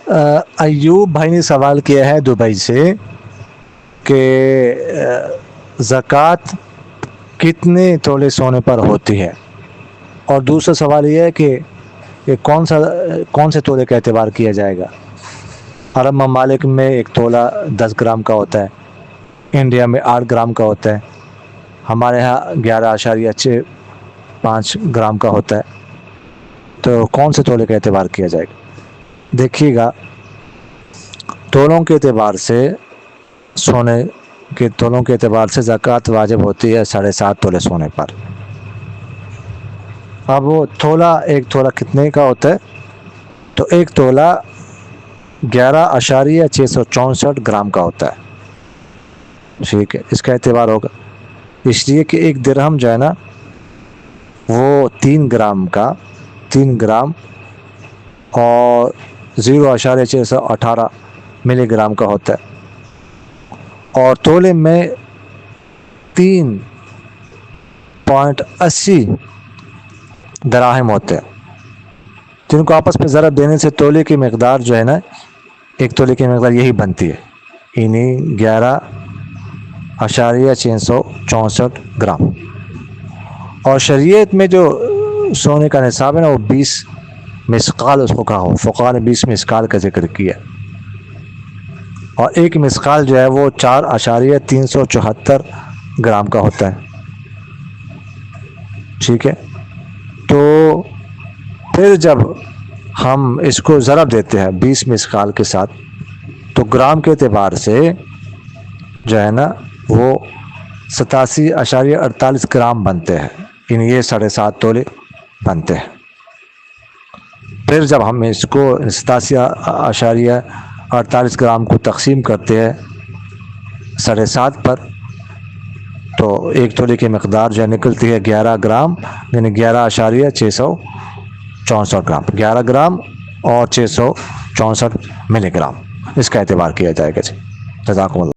ایوب بھائی نے سوال کیا ہے دبئی سے کہ زکوٰۃ کتنے تولے سونے پر ہوتی ہے، اور دوسرا سوال یہ ہے کہ کون سے تولے کا اعتبار کیا جائے گا۔ عرب ممالک میں ایک تولہ 10 گرام کا ہوتا ہے، انڈیا میں 8 گرام کا ہوتا ہے، ہمارے ہاں 11.65 گرام کا ہوتا ہے، تو کون سے تولے کا اعتبار کیا جائے گا؟ دیکھیے گا، تولوں کے اعتبار سے تولوں کے اعتبار سے زکوٰۃ واجب ہوتی ہے 7.5 تولے سونے پر۔ اب وہ ایک تولہ کتنے کا ہوتا ہے؟ تو ایک تولہ 11.664 گرام کا ہوتا ہے، ٹھیک ہے، اس کا اعتبار ہوگا، اس لیے کہ ایک درہم جو ہے نا وہ 3 گرام اور 0.618 ملی گرام کا ہوتا ہے، اور تولے میں 3.80 دراہم ہوتے ہیں، جن کو آپس میں ضرب دینے سے تولے کی مقدار جو ہے نا، ایک تولے کی مقدار یہی بنتی ہے، یعنی 11.664 گرام۔ اور شریعت میں جو سونے کا نصاب ہے نا، وہ 20 مسقال اس کو کہا ہو، فقہاء نے 20 مسقال کا ذکر کیا، اور ایک مسقال جو ہے وہ 4.374 گرام کا ہوتا ہے، ٹھیک ہے۔ تو پھر جب ہم اس کو ضرب دیتے ہیں 20 مسقال کے ساتھ، تو گرام کے اعتبار سے جو ہے نا وہ 87.48 گرام بنتے ہیں، یعنی یہ 7.5 تولے بنتے ہیں۔ پھر جب ہم اس کو 87.48 گرام کو تقسیم کرتے ہیں 7.5 پر، تو ایک تولے کی مقدار جو نکلتی ہے 11 گرام، یعنی 11.664 گرام، 11 گرام اور 664 ملی گرام، اس کا اعتبار کیا جائے گا۔ جزاکم اللہ۔